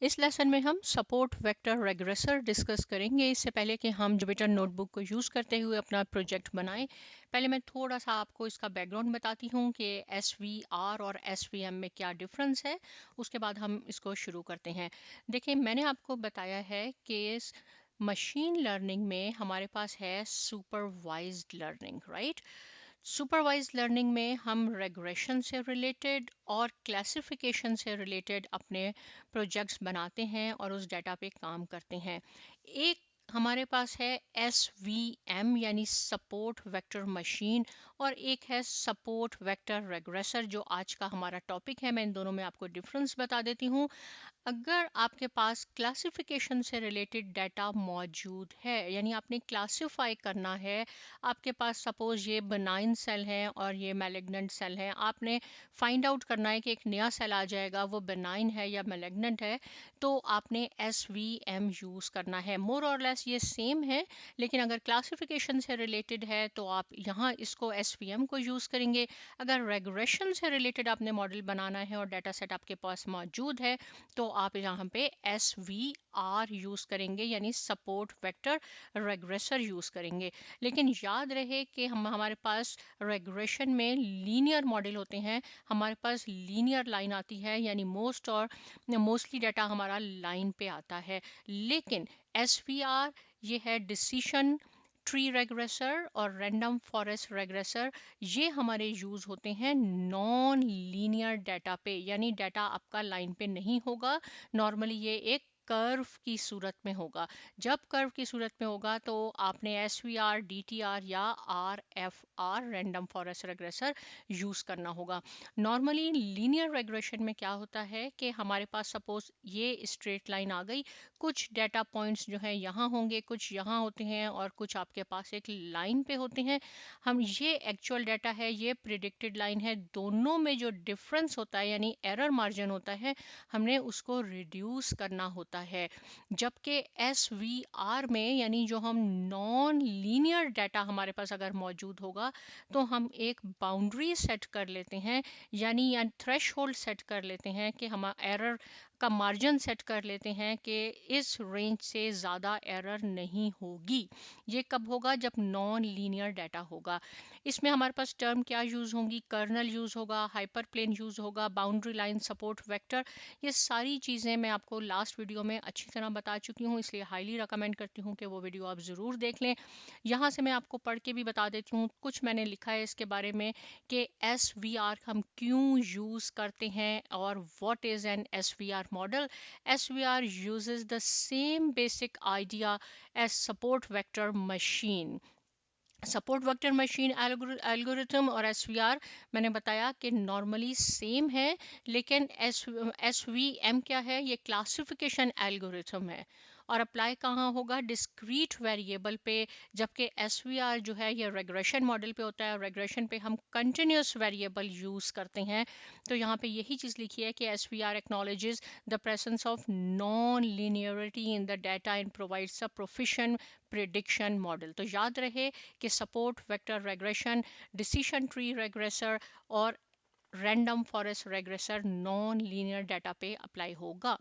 इस लेसन में हम सपोर्ट वेक्टर रेग्रेसर डिस्कस करेंगे। इससे पहले कि हम जुपिटर नोटबुक को यूज़ करते हुए अपना प्रोजेक्ट बनाएं, पहले मैं थोड़ा सा आपको इसका बैकग्राउंड बताती हूँ कि SVR और SVM में क्या डिफरेंस है। उसके बाद हम इसको शुरू करते हैं। देखिए, मैंने आपको बताया है कि इस मशीन लर्निंग में हमारे पास है supervised learning, right. Supervise learning में हम रेग्रेशन से रिलेटेड और क्लासिफिकेशन से रिलेटेड अपने प्रोजेक्ट्स बनाते हैं और उस डाटा पे काम करते हैं। एक हमारे पास है SVM यानी सपोर्ट वेक्टर मशीन, और एक है सपोर्ट वेक्टर रेग्रेसर जो आज का हमारा टॉपिक है। मैं इन दोनों में आपको डिफरेंस बता देती हूँ। अगर आपके पास क्लासिफिकेशन से रिलेटेड डाटा मौजूद है, यानी आपने क्लासिफाई करना है, आपके पास सपोज ये बनाइन सेल है और ये मैलिग्नेंट सेल है, आपने फाइंड आउट करना है कि एक नया सेल आ जाएगा वो बनाइन है या मैलिग्नेंट है, तो आपने SVM यूज़ करना है। मोर और लेस ये सेम है, लेकिन अगर क्लासिफिकेशन से रिलेटेड है तो आप यहाँ इसको SVM को यूज़ करेंगे। अगर रेग्रेशन से रिलेटेड आपने मॉडल बनाना है और डाटा सेट आपके पास मौजूद है तो आप यहाँ पे SVR यूज़ करेंगे, यानी सपोर्ट वेक्टर रेग्रेसर यूज़ करेंगे। लेकिन याद रहे कि हमारे पास रेग्रेशन में लीनियर मॉडल होते हैं, हमारे पास लीनियर लाइन आती है, यानी मोस्टली डाटा हमारा लाइन पे आता है। लेकिन SVR ये है डिसीशन ट्री रेग्रेसर और रैंडम फॉरेस्ट रेग्रेसर, ये हमारे यूज होते हैं नॉन लीनियर डाटा पे, यानी डाटा आपका लाइन पे नहीं होगा। नॉर्मली ये एक कर्व की सूरत में होगा। जब कर्व की सूरत में होगा तो आपने SVR, DTR या RFR रैंडम फॉरेस्ट रेग्रेसर यूज करना होगा। नॉर्मली लीनियर रेग्रेशन में क्या होता है कि हमारे पास सपोज ये स्ट्रेट लाइन आ गई, कुछ डाटा पॉइंट्स जो है यहाँ होंगे, कुछ यहाँ होते हैं और कुछ आपके पास एक लाइन पे होते हैं। हम ये एक्चुअल डाटा है, ये प्रिडिक्टेड लाइन है, दोनों में जो डिफरेंस होता है यानी एरर मार्जिन होता है, हमने उसको रिड्यूस करना होता है। जबकि SVR में यानी जो हम नॉन लीनियर डाटा हमारे पास अगर मौजूद होगा तो हम एक बाउंड्री सेट कर लेते हैं, यानी थ्रेशहोल्ड सेट कर लेते हैं कि हम एरर का मार्जिन सेट कर लेते हैं कि इस रेंज से ज़्यादा एरर नहीं होगी। ये कब होगा? जब नॉन लीनियर डाटा होगा। इसमें हमारे पास टर्म क्या यूज़ होंगी? कर्नल यूज़ होगा, हाइपर प्लेन यूज़ होगा, बाउंड्री लाइन, सपोर्ट वेक्टर। ये सारी चीज़ें मैं आपको लास्ट वीडियो में अच्छी तरह बता चुकी हूँ, इसलिए हाईली रिकमेंड करती हूँ कि वो वीडियो आप ज़रूर देख लें। यहाँ से मैं आपको पढ़ के भी बता देती हूँ, कुछ मैंने लिखा है इसके बारे में कि SVR हम क्यों यूज़ करते हैं और what is an SVR model. SVR uses the same basic idea as support vector machine. Support vector machine algorithm और SVR मैंने बताया कि नॉर्मली सेम है, लेकिन SVM क्या है? ये क्लासिफिकेशन एल्गोरिथम है और अप्लाई कहाँ होगा? डिस्क्रीट वेरिएबल पे। जबकि SVR जो है ये रेग्रेशन मॉडल पे होता है, रेग्रेशन पे हम कंटिन्यूस वेरिएबल यूज़ करते हैं। तो यहाँ पे यही चीज़ लिखी है कि SVR acknowledges the presence of non-linearity in the data and provides a proficient prediction model. तो याद रहे कि support vector regression, decision tree regressor और random forest regressor non linear data पे अप्लाई होगा।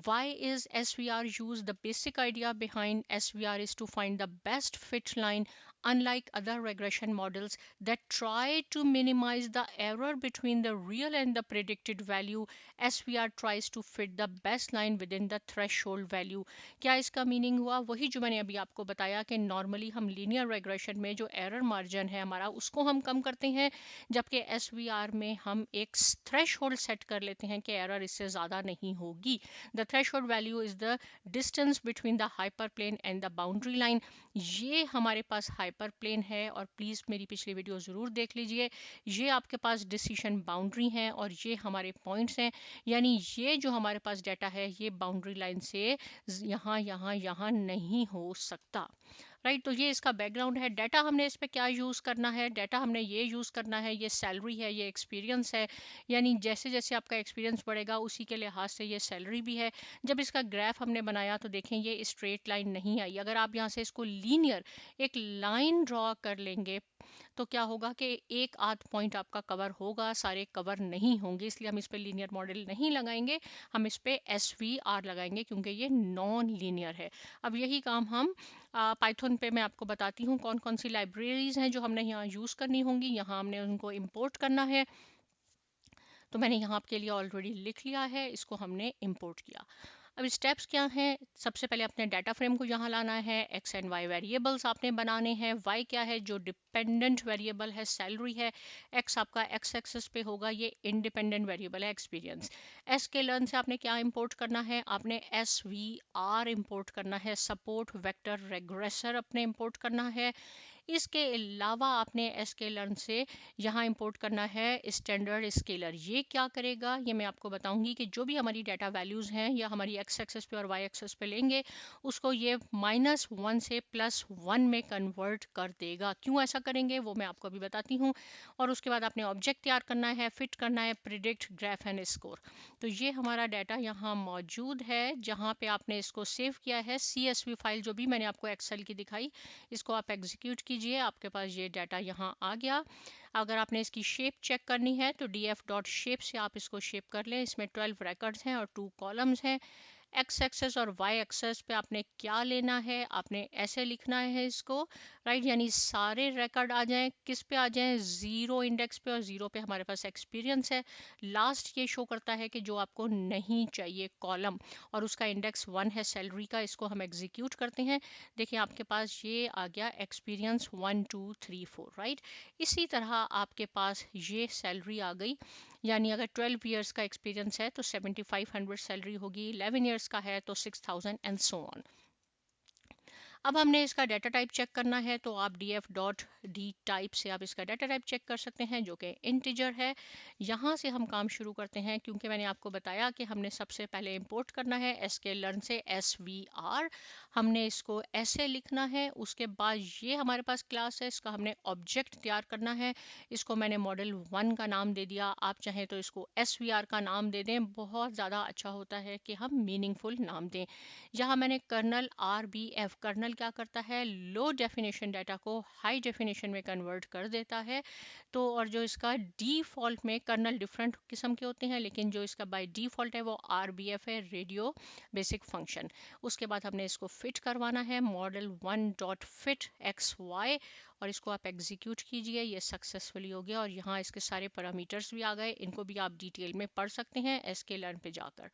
Why is SVR used? The basic idea behind SVR is to find the best fit line. Unlike other regression models that try to minimize the error between the real and the predicted value, SVR tries to fit the best line within the threshold value. क्या इसका meaning हुआ? वही जो मैंने अभी आपको बताया कि नॉर्मली हम लीनियर रेग्रेशन में जो एरर मार्जिन है हमारा उसको हम कम करते हैं, जबकि SVR में हम एक थ्रेशहोल्ड सेट कर लेते हैं कि एरर इससे ज़्यादा नहीं होगी। The threshold value is the distance between the hyperplane and the boundary line. ये हमारे पास हाइपरप्लेन है और प्लीज़ मेरी पिछली वीडियो ज़रूर देख लीजिए। ये आपके पास डिसीजन बाउंड्री है और ये हमारे पॉइंट्स हैं, यानी ये जो हमारे पास डाटा है ये बाउंड्री लाइन से यहाँ यहाँ यहाँ नहीं हो सकता, राइट। तो ये इसका बैकग्राउंड है। डाटा हमने इस पर क्या यूज़ करना है? डाटा हमने ये यूज़ करना है, ये सैलरी है, ये एक्सपीरियंस है, यानी जैसे जैसे आपका एक्सपीरियंस बढ़ेगा उसी के लिहाज से ये सैलरी भी है। जब इसका ग्राफ हमने बनाया तो देखें ये स्ट्रेट लाइन नहीं आई। अगर आप यहाँ से इसको लीनियर एक लाइन ड्रॉ कर लेंगे तो क्या होगा कि एक आध पॉइंट आपका कवर होगा, सारे कवर नहीं होंगे, इसलिए हम इस पे लीनियर मॉडल नहीं लगाएंगे, हम इस पे SVR लगाएंगे क्योंकि ये नॉन लीनियर है। अब यही काम हम पाइथन पे मैं आपको बताती हूँ कौन कौन सी लाइब्रेरीज हैं जो हमने यहाँ यूज़ करनी होंगी। यहाँ हमने उनको इम्पोर्ट करना है, तो मैंने यहाँ आपके लिए ऑलरेडी लिख लिया है, इसको हमने इम्पोर्ट किया। अब स्टेप्स क्या हैं? सबसे पहले अपने डाटा फ्रेम को यहाँ लाना है, एक्स एंड वाई वेरिएबल्स आपने बनाने हैं। वाई क्या है? जो डिपेंडेंट वेरिएबल है, सैलरी है। एक्स आपका एक्स एक्सेस पे होगा, ये इंडिपेंडेंट वेरिएबल है, एक्सपीरियंस। एस के लर्न से आपने क्या इंपोर्ट करना है? आपने SVR इंपोर्ट करना है, सपोर्ट वेक्टर रेग्रेसर अपने इंपोर्ट करना है। इसके अलावा आपने sklearn से यहाँ इंपोर्ट करना है स्टैंडर्ड स्केलर। ये क्या करेगा ये मैं आपको बताऊंगी कि जो भी हमारी डाटा वैल्यूज़ हैं या हमारी x एक्सेस पे और y एक्सेस पे लेंगे, उसको ये -1 से +1 में कन्वर्ट कर देगा। क्यों ऐसा करेंगे वो मैं आपको अभी बताती हूँ। और उसके बाद आपने ऑब्जेक्ट तैयार करना है, फिट करना है, प्रिडिक्ट, ग्राफ एंड स्कोर। तो ये हमारा डाटा यहाँ मौजूद है जहाँ पे आपने इसको सेव किया है। CSV फाइल जो भी मैंने आपको एक्सेल की दिखाई, इसको आप एग्जीक्यूट कीजिए, आपके पास ये डाटा यहाँ आ गया। अगर आपने इसकी शेप चेक करनी है तो df.shape से आप इसको शेप कर लें। इसमें 12 रिकॉर्ड्स हैं और 2 कॉलम्स हैं। एक्स एक्सेस और वाई एक्सेस पे आपने क्या लेना है? आपने ऐसे लिखना है इसको, राइट, यानी सारे रिकॉर्ड आ जाएं। किस पे आ जाएं? 0 इंडेक्स पे, और 0 पे हमारे पास एक्सपीरियंस है। लास्ट ये शो करता है कि जो आपको नहीं चाहिए कॉलम, और उसका इंडेक्स 1 है सैलरी का। इसको हम एग्जीक्यूट करते हैं। देखिए आपके पास ये आ गया एक्सपीरियंस 1 2 3 4, राइट। इसी तरह आपके पास ये सैलरी आ गई, यानी अगर 12 इयर्स का एक्सपीरियंस है तो 7500 सैलरी होगी, 11 इयर्स का है तो 6000 एंड सो ऑन। अब हमने इसका डाटा टाइप चेक करना है, तो आप df.dtype से आप इसका डाटा टाइप चेक कर सकते हैं जो कि इंटीजर है। यहाँ से हम काम शुरू करते हैं, क्योंकि मैंने आपको बताया कि हमने सबसे पहले इंपोर्ट करना है sklearn से SVR। हमने इसको ऐसे लिखना है। उसके बाद ये हमारे पास क्लास है, इसका हमने ऑब्जेक्ट तैयार करना है। इसको मैंने मॉडल 1 का नाम दे दिया, आप चाहें तो इसको SVR का नाम दे दें, बहुत ज़्यादा अच्छा होता है कि हम मीनिंगफुल नाम दें। यहाँ मैंने कर्नल RBF, कर्नल क्या करता है? लो डेफिनेशन डाटा को हाई डेफिनेशन में कन्वर्ट कर देता है। तो और जो इसका डिफ़ॉल्ट में, कर्नल डिफरेंट किस्म के होते हैं, लेकिन जो इसका बाय डिफ़ॉल्ट है वो RBF है, रेडियो बेसिक फंक्शन। उसके बाद हमने इसको फिट करवाना है, मॉडल 1 डॉट फिट XY, और इसको आप एग्जीक्यूट कीजिए। ये सक्सेसफुली हो गया और यहाँ इसके सारे पैरामीटर्स भी आ गए। इनको भी आप डिटेल में पढ़ सकते हैं sklearn पे जाकर,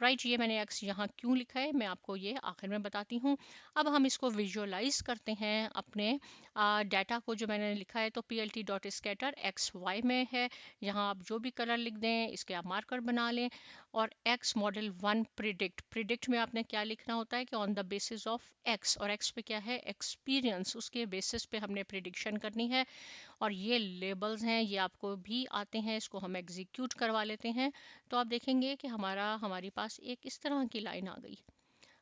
राइट। ये मैंने एक्स यहाँ क्यों लिखा है मैं आपको ये आखिर में बताती हूँ। अब हम इसको विजुअलाइज करते हैं अपने डाटा को। जो मैंने लिखा है तो plt.scatter XY में है। यहाँ आप जो भी कलर लिख दें, इसके आप मार्कर बना लें। और x मॉडल 1 प्रिडिक्ट, प्रिडिक्ट में आपने क्या लिखना होता है कि on the basis of x, और x पे क्या है? एक्सपीरियंस, उसके बेसिस पे हमने प्रिडिक्शन करनी है। और ये लेबल्स हैं, ये आपको भी आते हैं, इसको हम एग्जीक्यूट करवा लेते हैं। तो आप देखेंगे कि हमारी पास एक इस तरह की लाइन आ गई,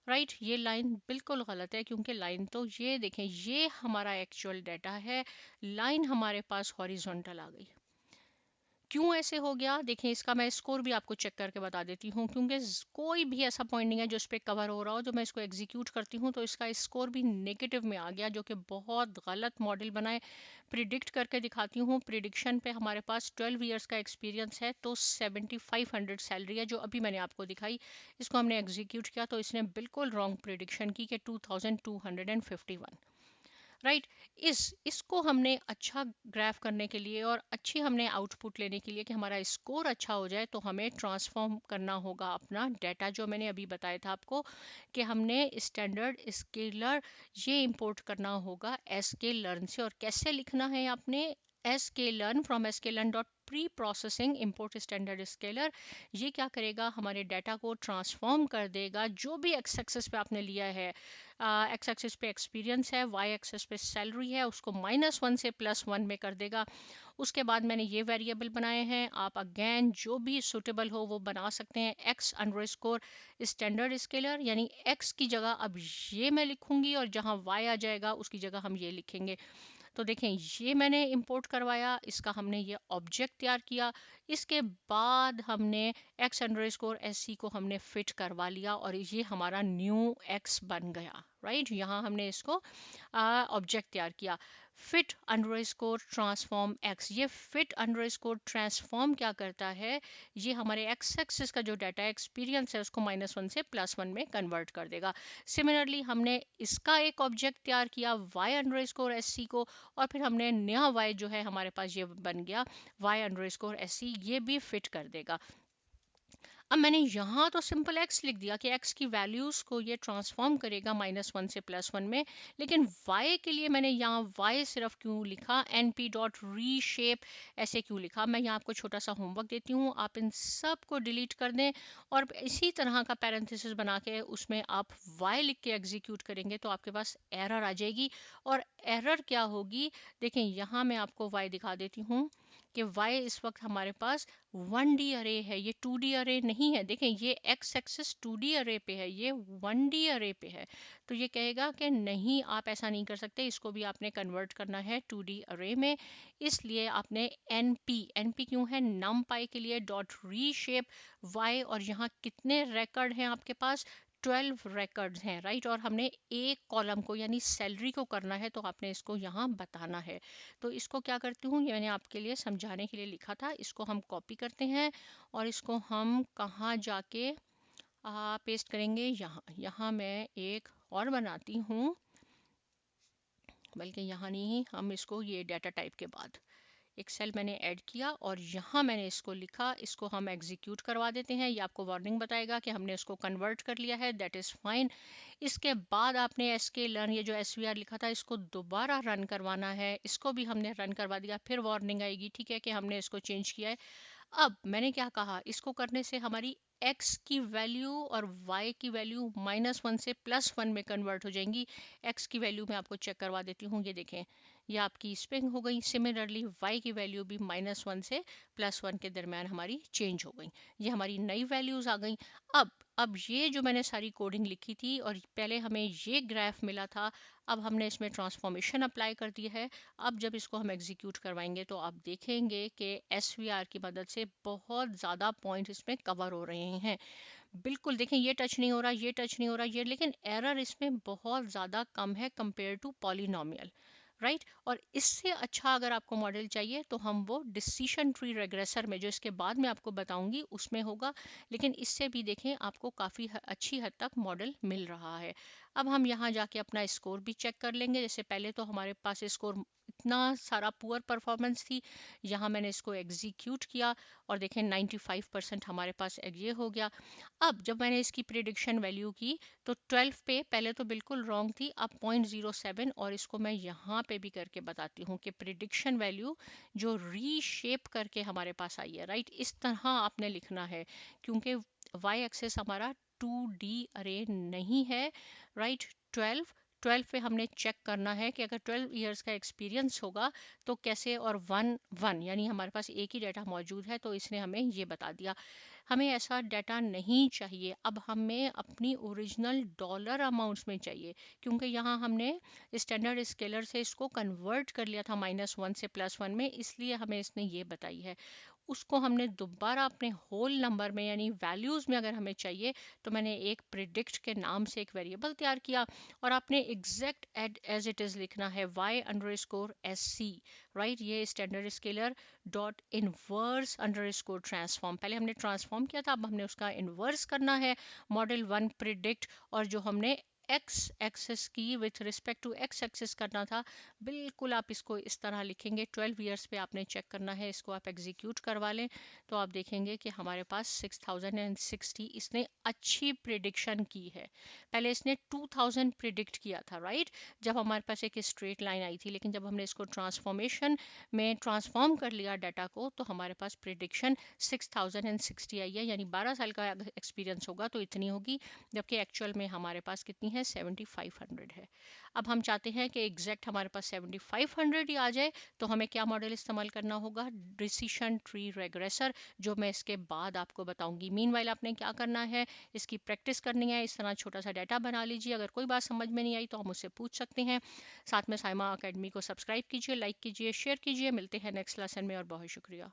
राइट। ये लाइन बिल्कुल गलत है, क्योंकि लाइन तो ये देखें, ये हमारा एक्चुअल डाटा है, लाइन हमारे पास हॉरिजॉन्टल आ गई। क्यों ऐसे हो गया? देखें, इसका मैं स्कोर भी आपको चेक करके बता देती हूँ, क्योंकि कोई भी ऐसा पॉइंट नहीं है जो इस पर कवर हो रहा हो। जो मैं इसको एग्जीक्यूट करती हूँ तो इसका स्कोर भी नेगेटिव में आ गया, जो कि बहुत गलत मॉडल बनाए। प्रिडिक्ट करके दिखाती हूँ। प्रिडिक्शन पे हमारे पास 12 इयर्स का एक्सपीरियंस है तो 7500 सैलरी है, जो अभी मैंने आपको दिखाई। इसको हमने एग्जीक्यूट किया तो इसने बिल्कुल रॉन्ग प्रिडिक्शन की कि 2251, राइट। इसको हमने अच्छा ग्राफ करने के लिए और अच्छी हमने आउटपुट लेने के लिए कि हमारा स्कोर अच्छा हो जाए, तो हमें ट्रांसफॉर्म करना होगा अपना डाटा, जो मैंने अभी बताया था आपको कि हमने स्टैंडर्ड स्केलर ये इंपोर्ट करना होगा sklearn से। और कैसे लिखना है आपने? sklearn from sklearn dot pre processing import standard scaler. ये क्या करेगा? हमारे डाटा को ट्रांसफॉर्म कर देगा। जो भी एक्स एक्सेस पे आपने लिया है, एक्स एक्सेस पे एक्सपीरियंस है, वाई एक्सेस पे सैलरी है, उसको -1 से +1 में कर देगा। उसके बाद मैंने ये वेरिएबल बनाए हैं, आप अगेन जो भी सुटेबल हो वो बना सकते हैं। एक्स अंडरस्कोर स्टैंडर्ड स्केलर, यानी एक्स की जगह अब ये मैं लिखूंगी और जहाँ वाई आ जाएगा उसकी जगह हम ये लिखेंगे। तो देखें, ये मैंने इंपोर्ट करवाया, इसका हमने ये ऑब्जेक्ट तैयार किया। इसके बाद हमने एक्स अंडरस्कोर SC को हमने फिट करवा लिया और ये हमारा न्यू एक्स बन गया, राइट। यहाँ हमने इसको ऑब्जेक्ट तैयार किया। फिट अंडरस्कोर ट्रांसफॉर्म एक्स, ये फिट अंडरस्कोर ट्रांसफॉर्म क्या करता है, ये हमारे एक्स एक्सिस का जो डाटा एक्सपीरियंस है उसको -1 से +1 में कन्वर्ट कर देगा। सिमिलरली हमने इसका एक ऑब्जेक्ट तैयार किया वाई अंडरस्कोर एस सी को, और फिर हमने नया वाई जो है हमारे पास ये बन गया वाई अंडरस्कोर एस सी, ये भी फिट कर देगा। अब मैंने यहाँ तो सिंपल x लिख दिया कि x की वैल्यूज को ये ट्रांसफॉर्म करेगा -1 से +1 में, लेकिन y के लिए मैंने यहाँ y सिर्फ क्यों लिखा, np.reshape ऐसे क्यों लिखा। मैं यहाँ आपको छोटा सा होमवर्क देती हूँ, आप इन सब को डिलीट कर दें और इसी तरह का पैरेंथेसिस बना के उसमें आप y लिख के एग्जीक्यूट करेंगे तो आपके पास एरर आ जाएगी। और एरर क्या होगी, देखें यहाँ मैं आपको y दिखा देती हूँ कि y इस वक्त हमारे पास 1D अरे है, ये 2D अरे नहीं है। देखें ये x एक्सिस 2D अरे पे है, ये 1D अरे पे है। तो ये कहेगा कि नहीं, आप ऐसा नहीं कर सकते, इसको भी आपने कन्वर्ट करना है 2D अरे में। इसलिए आपने np क्यों है, numpy के लिए डॉट रीशेप y, और यहाँ कितने रिकॉर्ड हैं आपके पास, 12 रिकॉर्ड्स हैं, राइट। और हमने एक कॉलम को यानी सैलरी को करना है, तो आपने इसको यहाँ बताना है। तो इसको क्या करती हूँ, ये मैंने आपके लिए समझाने के लिए लिखा था, इसको हम कॉपी करते हैं और इसको हम कहाँ जाके पेस्ट करेंगे, यहाँ मैं एक और बनाती हूँ, बल्कि यहाँ नहीं, हम इसको ये डाटा टाइप के बाद एक सेल मैंने ऐड किया और यहाँ मैंने इसको लिखा, इसको हम एग्जीक्यूट करवा देते हैं। ये आपको वार्निंग बताएगा कि हमने इसको कन्वर्ट कर लिया है, दैट इज़ फाइन। इसके बाद आपने एसके लर्न, ये जो एसवीआर लिखा था, इसको दोबारा रन करवाना है, इसको भी हमने रन करवा दिया, फिर वार्निंग आएगी, ठीक है, कि हमने इसको चेंज किया है। अब मैंने क्या कहा, इसको करने से हमारी x की वैल्यू और y की वैल्यू -1 से +1 में कन्वर्ट हो जाएंगी। x की वैल्यू मैं आपको चेक करवा देती हूँ, ये देखें, ये आपकी स्प्रिंग हो गई। सिमिलरली y की वैल्यू भी -1 से +1 के दरमियान हमारी चेंज हो गई, ये हमारी नई वैल्यूज आ गई। अब ये जो मैंने सारी कोडिंग लिखी थी और पहले हमें ये ग्राफ मिला था, अब हमने इसमें ट्रांसफॉर्मेशन अप्लाई कर दी है। अब जब इसको हम एग्जीक्यूट करवाएंगे तो आप देखेंगे कि एसवीआर की मदद से बहुत ज़्यादा पॉइंट इसमें कवर हो रहे हैं। बिल्कुल देखें, ये टच नहीं हो रहा, ये टच नहीं हो रहा, ये, लेकिन एरर इसमें बहुत ज़्यादा कम है कंपेयर टू पॉलिनोमियल, राइट। और इससे अच्छा अगर आपको मॉडल चाहिए तो हम वो डिसीजन ट्री रेग्रेसर में, जो इसके बाद में आपको बताऊंगी, उसमें होगा। लेकिन इससे भी देखें आपको काफ़ी अच्छी हद तक मॉडल मिल रहा है। अब हम यहाँ जाके अपना स्कोर भी चेक कर लेंगे। जैसे पहले तो हमारे पास स्कोर इतना सारा पुअर परफॉर्मेंस थी, यहाँ मैंने इसको एग्जीक्यूट किया और देखें 95% हमारे पास ये हो गया। अब जब मैंने इसकी प्रिडिक्शन वैल्यू की तो 12 पे पहले तो बिल्कुल रॉन्ग थी, अब 0.07, और इसको मैं यहाँ पे भी करके बताती हूँ कि प्रिडिक्शन वैल्यू जो रीशेप करके हमारे पास आई है, राइट, इस तरह आपने लिखना है, क्योंकि वाई एक्सेस हमारा 2D अरे नहीं है, राइट। 12 पे हमने चेक करना है कि अगर 12 इयर्स का एक्सपीरियंस होगा तो कैसे, और 1 यानी हमारे पास एक ही डाटा मौजूद है, तो इसने हमें ये बता दिया। हमें ऐसा डाटा नहीं चाहिए, अब हमें अपनी ओरिजिनल डॉलर अमाउंट्स में चाहिए, क्योंकि यहाँ हमने स्टैंडर्ड स्केलर से इसको कन्वर्ट कर लिया था -1 से +1 में, इसलिए हमें इसने ये बताई है। उसको हमने दोबारा अपने होल नंबर में यानी वैल्यूज़ में अगर हमें चाहिए तो मैंने एक प्रिडिक्ट के नाम से एक वेरिएबल तैयार किया और आपने एग्जैक्ट एज इट इज़ लिखना है y_sc, राइट। ये standard scaler dot inverse underscore transform, पहले हमने ट्रांसफॉर्म किया था, अब हमने उसका इनवर्स करना है मॉडल 1 प्रिडिक्ट, और जो हमने एक्स एक्सिस की with respect to X axis करना था, बिल्कुल आप इसको इस तरह लिखेंगे। 12 ईयर्स पे आपने चेक करना है, इसको आप एग्जीक्यूट करवा लें तो आप देखेंगे कि हमारे पास 6060 इसने अच्छी प्रिडिक्शन की है। पहले इसने 2000 प्रिडिक्ट किया था, राइट, जब हमारे पास एक स्ट्रेट लाइन आई थी, लेकिन जब हमने इसको ट्रांसफॉर्मेशन में ट्रांसफॉर्म कर लिया डाटा को तो हमारे पास प्रिडिक्शन 6060 आई है, यानी 12 साल का एक्सपीरियंस होगा तो इतनी होगी, जबकि एक्चुअल में हमारे पास कितनी है, 7500 है। अब हम चाहते हैं कि एग्जैक्ट हमारे पास 7500 ही आ जाए, तो हमें क्या मॉडल इस्तेमाल करना होगा, डिसीजन ट्री रेग्रेसर, जो मैं इसके बाद आपको बताऊंगी। मीनवाइल आपने क्या करना है, इसकी प्रैक्टिस करनी है, इस तरह छोटा सा डाटा बना लीजिए। अगर कोई बात समझ में नहीं आई तो हम मुझसे पूछ सकते हैं। साथ में साइमा अकेडमी को सब्सक्राइब कीजिए, लाइक कीजिए, शेयर कीजिए। मिलते हैं नेक्स्ट लेसन में और बहुत शुक्रिया।